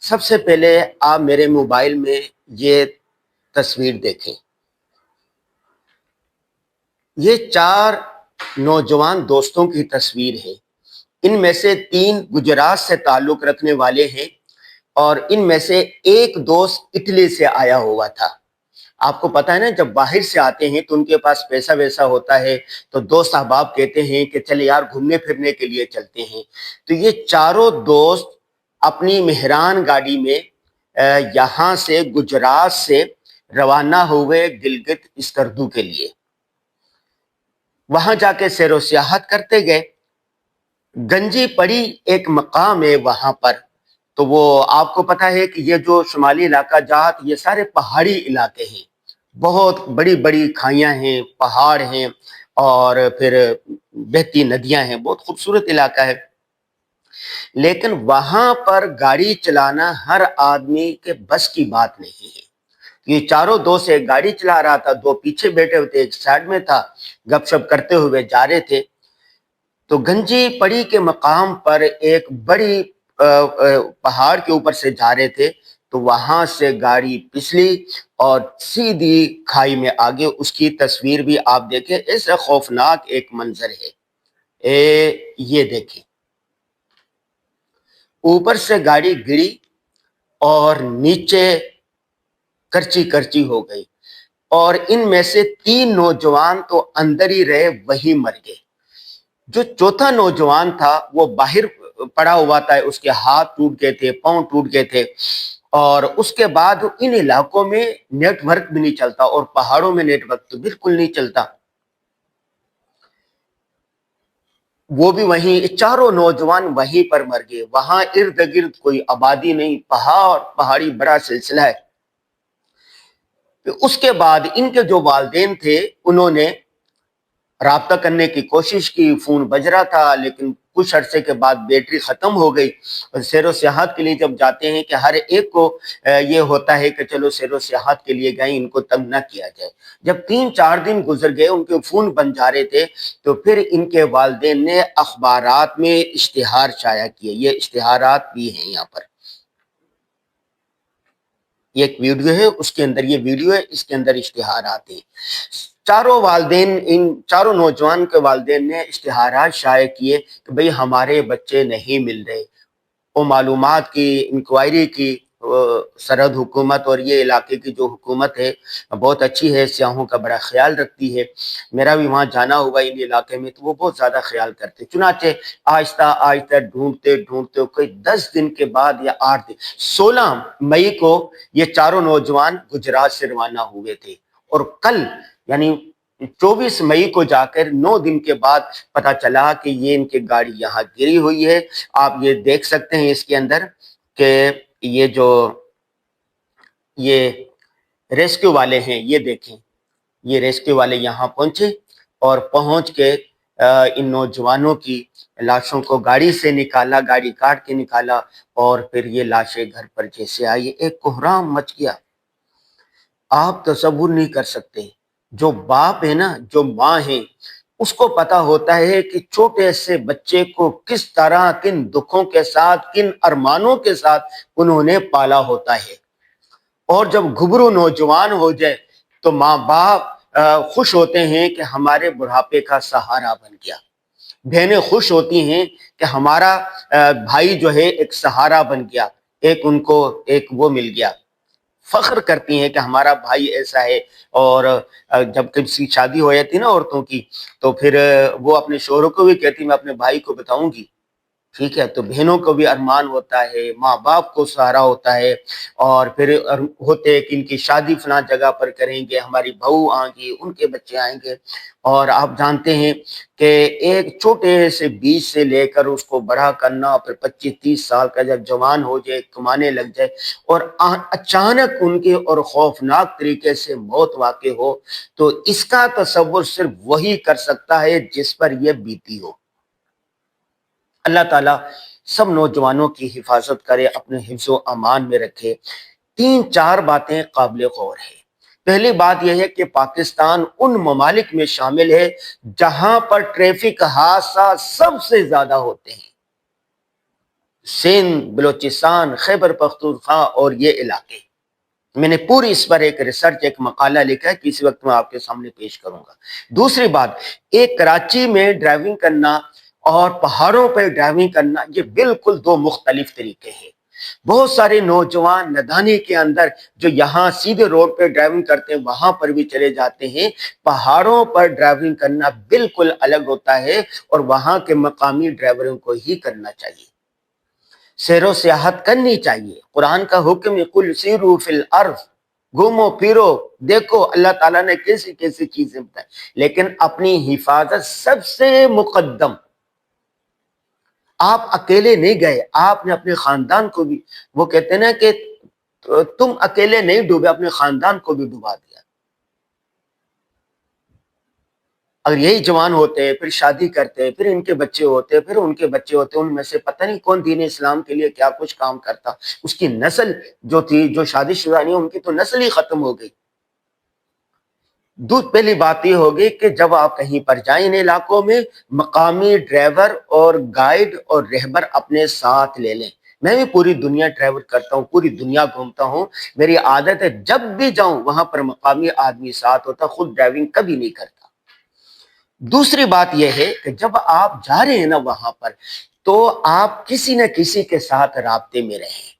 سب سے پہلے آپ میرے موبائل میں یہ تصویر دیکھیں۔ یہ 4 نوجوان دوستوں کی تصویر ہے۔ ان میں سے 3 گجرات سے تعلق رکھنے والے ہیں اور ان میں سے ایک دوست اٹلی سے آیا ہوا تھا۔ آپ کو پتا ہے نا، جب باہر سے آتے ہیں تو ان کے پاس پیسہ ویسا ہوتا ہے تو دوست احباب کہتے ہیں کہ چلے یار گھومنے پھرنے کے لیے چلتے ہیں۔ تو یہ چاروں دوست اپنی مہران گاڑی میں یہاں سے گجرات سے روانہ ہوئے گلگت استردو کے لیے۔ وہاں جا کے سیر و سیاحت کرتے گئے۔ گنجی پڑی ایک مقام ہے وہاں پر، تو وہ آپ کو پتا ہے کہ یہ جو شمالی علاقہ جات یہ سارے پہاڑی علاقے ہیں، بہت بڑی بڑی کھائیاں ہیں، پہاڑ ہیں اور پھر بہتی ندیاں ہیں، بہت خوبصورت علاقہ ہے۔ لیکن وہاں پر گاڑی چلانا ہر آدمی کے بس کی بات نہیں ہے۔ یہ چاروں دوست ایک گاڑی چلا رہا تھا، 2 پیچھے بیٹھے ہوئے تھے، ایک سائڈ میں تھا، گپ شپ کرتے ہوئے جا رہے تھے۔ تو گنجی پڑی کے مقام پر ایک بڑی پہاڑ کے اوپر سے جا رہے تھے تو وہاں سے گاڑی پسلی اور سیدھی کھائی میں آگے۔ اس کی تصویر بھی آپ دیکھیں، ایسا خوفناک ایک منظر ہے۔ یہ دیکھیں، اوپر سے گاڑی گری اور نیچے کرچی کرچی ہو گئی، اور ان میں سے 3 نوجوان تو اندر ہی رہے، وہی مر گئے۔ جو چوتھا نوجوان تھا وہ باہر پڑا ہوا تھا، اس کے ہاتھ ٹوٹ گئے تھے، پاؤں ٹوٹ گئے تھے، اور اس کے بعد ان علاقوں میں نیٹ ورک بھی نہیں چلتا، اور پہاڑوں میں نیٹ ورک تو بالکل نہیں چلتا۔ وہ بھی وہیں، چاروں نوجوان وہیں پر مر گئے۔ وہاں ارد گرد کوئی آبادی نہیں، پہاڑی بڑا سلسلہ ہے۔ اس کے بعد ان کے جو والدین تھے انہوں نے رابطہ کرنے کی کوشش کی، فون بج رہا تھا، لیکن کچھ عرصے کے بعد بیٹری ختم ہو گئی۔ سیر و سیاحت کے لیے جب جاتے ہیں کہ ہر ایک کو یہ ہوتا ہے کہ چلو سیر و سیاحت کے لیے گئے، ان کو تنگ نہ کیا جائے۔ جب 3-4 دن گزر گئے، ان کے فون بن جا رہے تھے، تو پھر ان کے والدین نے اخبارات میں اشتہار شائع کیے۔ یہ اشتہارات بھی ہیں یہاں پر، یہ ایک ویڈیو ہے، اس کے اندر یہ ویڈیو ہے، اس کے اندر اشتہارات ہیں۔ چاروں والدین، ان چاروں نوجوان کے والدین نے اشتہارات شائع کیے کہ بھئی ہمارے بچے نہیں مل رہے۔ وہ معلومات کی، انکوائری کی، سرحد حکومت اور یہ علاقے کی جو حکومت ہے بہت اچھی ہے، سیاحوں کا بڑا خیال رکھتی ہے۔ میرا بھی وہاں جانا ہوا ان علاقے میں، تو وہ بہت زیادہ خیال کرتے۔ چنانچہ آہستہ آہستہ ڈھونڈتے ڈھونڈتے کوئی 10 دن کے بعد یا 8 دن، 16 مئی کو یہ چاروں نوجوان گجرات سے روانہ ہوئے تھے، اور کل یعنی 24 مئی کو جا کر 9 دن کے بعد پتا چلا کہ یہ ان کی گاڑی یہاں گری ہوئی ہے۔ آپ یہ دیکھ سکتے ہیں اس کے اندر کہ یہ ریسکیو والے ہیں، یہ دیکھیں، یہ ریسکیو والے یہاں پہنچے اور پہنچ کے ان نوجوانوں کی لاشوں کو گاڑی سے نکالا، گاڑی کاٹ کے نکالا، اور پھر یہ لاشیں گھر پر جیسے آئی ایک کوہرام مچ گیا۔ آپ تصور نہیں کر سکتے، جو باپ ہے نا، جو ماں ہے، اس کو پتا ہوتا ہے کہ چھوٹے سے بچے کو کس طرح، کن دکھوں کے ساتھ، کن ارمانوں کے ساتھ انہوں نے پالا ہوتا ہے۔ اور جب گھبرو نوجوان ہو جائے تو ماں باپ خوش ہوتے ہیں کہ ہمارے بڑھاپے کا سہارا بن گیا۔ بہنیں خوش ہوتی ہیں کہ ہمارا بھائی جو ہے ایک سہارا بن گیا، ایک ان کو ایک وہ مل گیا، فخر کرتی ہیں کہ ہمارا بھائی ایسا ہے۔ اور جب کسی شادی ہو جاتی نا عورتوں کی، تو پھر وہ اپنے شوہروں کو بھی کہتی میں اپنے بھائی کو بتاؤں گی، ٹھیک ہے۔ تو بہنوں کو بھی ارمان ہوتا ہے، ماں باپ کو سہارا ہوتا ہے، اور پھر ہوتے ہیں کہ ان کی شادی فلاں جگہ پر کریں گے، ہماری بہو آئیں گی، ان کے بچے آئیں گے۔ اور آپ جانتے ہیں کہ ایک چھوٹے سے بیج سے لے کر اس کو بڑا کرنا، پھر 25-30 سال کا جب جوان ہو جائے، کمانے لگ جائے، اور اچانک ان کے اور خوفناک طریقے سے موت واقع ہو، تو اس کا تصور صرف وہی کر سکتا ہے جس پر یہ بیتی ہو۔ اللہ تعالیٰ سب نوجوانوں کی حفاظت کرے، اپنے حفظ و امان میں رکھے۔ 3-4 باتیں قابل غور ہیں۔ پہلی بات یہ ہے کہ پاکستان ان ممالک میں شامل ہے جہاں پر ٹریفک حادثات سب سے زیادہ ہوتے ہیں۔ سندھ، بلوچستان، خیبر پختونخوا اور یہ علاقے، میں نے پوری اس پر ایک ریسرچ، ایک مقالہ لکھا ہے، کسی وقت میں آپ کے سامنے پیش کروں گا۔ دوسری بات، ایک کراچی میں ڈرائیونگ کرنا اور پہاڑوں پہ ڈرائیونگ کرنا، یہ بالکل دو مختلف طریقے ہیں۔ بہت سارے نوجوان ندانی کے اندر جو یہاں سیدھے روڈ پہ ڈرائیونگ کرتے ہیں وہاں پر بھی چلے جاتے ہیں۔ پہاڑوں پر ڈرائیونگ کرنا بالکل الگ ہوتا ہے اور وہاں کے مقامی ڈرائیوروں کو ہی کرنا چاہیے، سیر و سیاحت کرنی چاہیے۔ قرآن کا حکم قل سیروا فی الارض، گھومو پھرو دیکھو، اللہ تعالیٰ نے کیسی کیسی چیزیں بتائی، لیکن اپنی حفاظت سب سے مقدم۔ آپ اکیلے نہیں گئے، آپ نے اپنے خاندان کو بھی، وہ کہتے ہیں نا کہ تم اکیلے نہیں ڈوبے، اپنے خاندان کو بھی ڈبا دیا۔ اگر یہی جوان ہوتے، پھر شادی کرتے، پھر ان کے بچے ہوتے، پھر ان کے بچے ہوتے، ان میں سے پتہ نہیں کون دین اسلام کے لیے کیا کچھ کام کرتا، اس کی نسل جو تھی، جو شادی شدہ نہیں، ان کی تو نسل ہی ختم ہو گئی۔ پہلی بات یہ ہوگی کہ جب آپ کہیں پر جائیں ان علاقوں میں، مقامی ڈرائیور اور گائیڈ اور رہبر اپنے ساتھ لے لیں۔ میں بھی پوری دنیا ٹریول کرتا ہوں، پوری دنیا گھومتا ہوں، میری عادت ہے جب بھی جاؤں وہاں پر مقامی آدمی ساتھ ہوتا، خود ڈرائیونگ کبھی نہیں کرتا۔ دوسری بات یہ ہے کہ جب آپ جا رہے ہیں نا وہاں پر، تو آپ کسی نہ کسی کے ساتھ رابطے میں رہیں،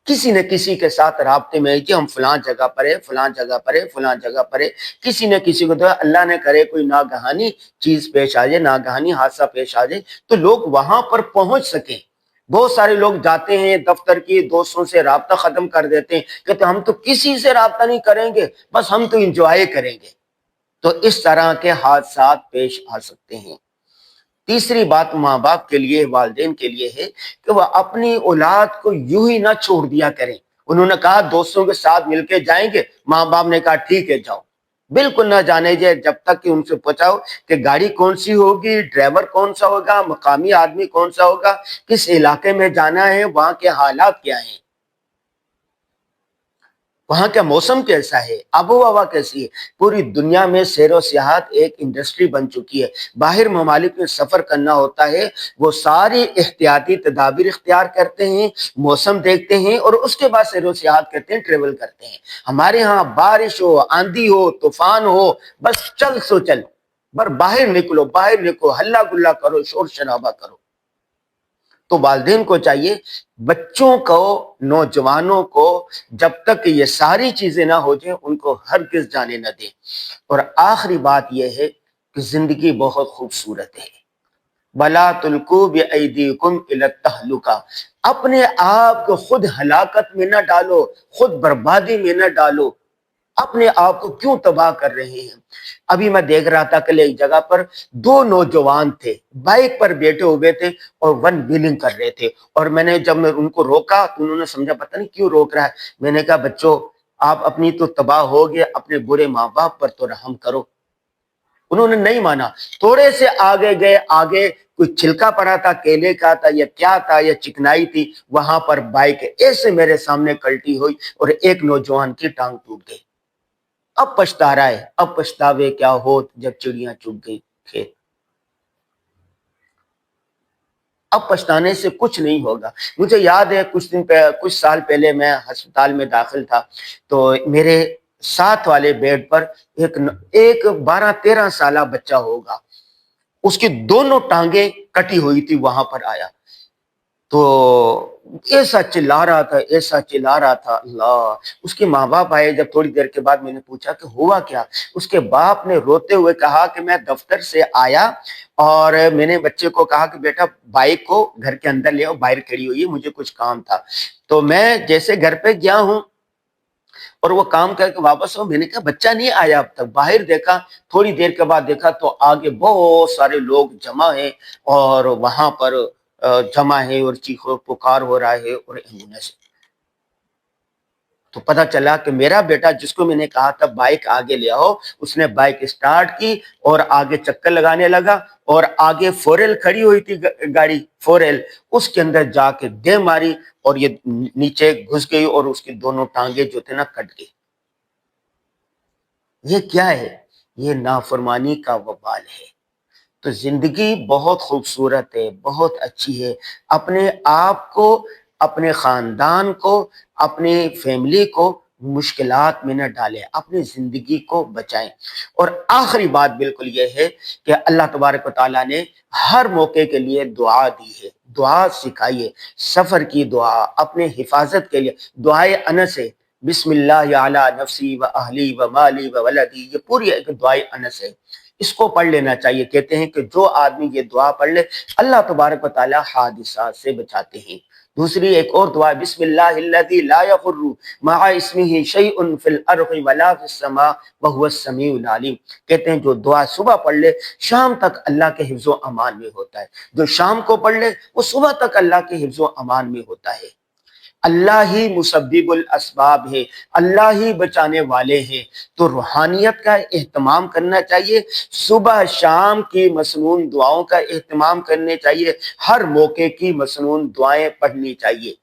کسی نہ کسی کے ساتھ رابطے میں، کہ ہم فلاں جگہ پر ہے، فلاں جگہ پر ہے، فلاں جگہ پر ہے، کسی نہ کسی کو، تو اللہ نہ کرے کوئی ناگہانی چیز پیش آ جائے، ناگہانی حادثہ پیش آ جائے، تو لوگ وہاں پر پہنچ سکیں۔ بہت سارے لوگ جاتے ہیں دفتر کی دوستوں سے رابطہ ختم کر دیتے ہیں، کہتے ہم تو کسی سے رابطہ نہیں کریں گے، بس ہم تو انجوائے کریں گے، تو اس طرح کے حادثات پیش آ سکتے ہیں۔ تیسری بات ماں باپ کے لیے، والدین کے لیے ہے کہ وہ اپنی اولاد کو یوں ہی نہ چھوڑ دیا کریں۔ انہوں نے کہا دوستوں کے ساتھ مل کے جائیں گے، ماں باپ نے کہا ٹھیک ہے جاؤ، بالکل نہ جانے جائے جب تک کہ ان سے پوچھاؤ کہ گاڑی کون سی ہوگی، ڈرائیور کون سا ہوگا، مقامی آدمی کون سا ہوگا، کس علاقے میں جانا ہے، وہاں کے حالات کیا ہیں، وہاں کا موسم کیسا ہے، آب و ہوا کیسی ہے۔ پوری دنیا میں سیر و سیاحت ایک انڈسٹری بن چکی ہے۔ باہر ممالک میں سفر کرنا ہوتا ہے، وہ ساری احتیاطی تدابیر اختیار کرتے ہیں، موسم دیکھتے ہیں اور اس کے بعد سیر و سیاحت کرتے ہیں، ٹریول کرتے ہیں۔ ہمارے ہاں بارش ہو، آندھی ہو، طوفان ہو، بس چل سو چل، باہر نکلو، باہر نکلو، ہلا گلا کرو، شور شرابہ کرو۔ تو والدین کو چاہیے بچوں کو، نوجوانوں کو جب تک یہ ساری چیزیں نہ ہو جائیں ان کو ہرگز جانے نہ دیں۔ اور آخری بات یہ ہے کہ زندگی بہت خوبصورت ہے۔ وَلَا تُلْقُوا بِأَيْدِيكُمْ إِلَى التَّهْلُكَةِ، اپنے آپ کو خود ہلاکت میں نہ ڈالو، خود بربادی میں نہ ڈالو، اپنے آپ کو کیوں تباہ کر رہے ہیں؟ ابھی میں دیکھ رہا تھا کہ ایک جگہ پر دو نوجوان تھے، بائک پر بیٹھے ہوئے تھے اور ون ویلنگ کر رہے تھے، اور جب میں ان کو روکا تو انہوں نے سمجھا پتہ نہیں کیوں روک رہا ہے۔ میں نے کہا بچوں، آپ اپنی تو تباہ ہو گئے، اپنے برے ماں باپ پر تو رحم کرو۔ انہوں نے نہیں مانا، تھوڑے سے آگے گئے، آگے کوئی چھلکا پڑا تھا، کیلے کا تھا یا کیا تھا، یا چکنائی تھی، وہاں پر بائک ایسے میرے سامنے کلٹی ہوئی اور ایک نوجوان کی ٹانگ ٹوٹ گئی۔ اب پچھتا رہا ہے، اب پچھتاوے کیا ہوت جب چڑیاں چگ گئی کھیت۔ اب پچھتانے سے کچھ نہیں ہوگا۔ مجھے یاد ہے کچھ سال پہلے میں ہسپتال میں داخل تھا، تو میرے ساتھ والے بیڈ پر ایک 12-13 سالہ بچہ ہوگا، اس کی دونوں ٹانگیں کٹی ہوئی تھی، وہاں پر آیا تو ایسا چلا رہا تھا، ایسا چلا رہا تھا، اللہ۔ اس کے ماں باپ آئے، جب تھوڑی دیر کے بعد میں نے پوچھا کہ ہوا کیا، اس کے باپ نے روتے ہوئے کہا کہ میں دفتر سے آیا اور میں نے بچے کو کہا کہ بیٹا بائک کو گھر کے اندر لے آؤ، باہر کھڑی ہوئی ہے، مجھے کچھ کام تھا۔ تو میں جیسے گھر پہ گیا ہوں اور وہ کام کر کے واپس ہوں، میں نے کہا بچہ نہیں آیا اب تک، باہر دیکھا، تھوڑی دیر کے بعد دیکھا تو آگے بہت سارے لوگ جمع ہیں اور وہاں پر جمع ہے اور چیخو پکار ہو رہا ہے اور ایمبولینس۔ تو پتہ چلا کہ میرا بیٹا جس کو میں نے کہا تھا بائک آگے لے آؤ، اس نے بائک اسٹارٹ کی اور آگے چکر لگانے لگا، اور آگے فوریل کھڑی ہوئی تھی گاڑی، فوریل، اس کے اندر جا کے دے ماری اور یہ نیچے گھس گئی اور اس کی دونوں ٹانگیں جو تھے نا کٹ گئی۔ یہ کیا ہے؟ یہ نافرمانی کا وبال ہے۔ تو زندگی بہت خوبصورت ہے، بہت اچھی ہے۔ اپنے آپ کو، اپنے خاندان کو، اپنے فیملی کو مشکلات میں نہ ڈالیں، اپنی زندگی کو بچائیں۔ اور آخری بات بالکل یہ ہے کہ اللہ تبارک و تعالیٰ نے ہر موقع کے لیے دعا دی ہے، دعا سکھائیے، سفر کی دعا، اپنے حفاظت کے لیے دعائے انس ہے، بسم اللہ علی نفسی و اہلی و مالی و ولدی، یہ پوری ایک دعائے انس ہے، اس کو پڑھ لینا چاہیے۔ کہتے ہیں کہ جو آدمی یہ دعا پڑھ لے اللہ تبارک و تعالیٰ حادثات سے بچاتے ہیں۔ دوسری ایک اور دعا، بسم اللہ الذی لا یضر مع اسمہ شیء فی الارض ولا فی السماء وهو السمیع العلیم، کہتے ہیں جو دعا صبح پڑھ لے شام تک اللہ کے حفظ و امان میں ہوتا ہے، جو شام کو پڑھ لے وہ صبح تک اللہ کے حفظ و امان میں ہوتا ہے۔ اللہ ہی مسبب الاسباب ہے، اللہ ہی بچانے والے ہیں، تو روحانیت کا اہتمام کرنا چاہیے، صبح شام کی مسنون دعاؤں کا اہتمام کرنے چاہیے، ہر موقع کی مسنون دعائیں پڑھنی چاہیے۔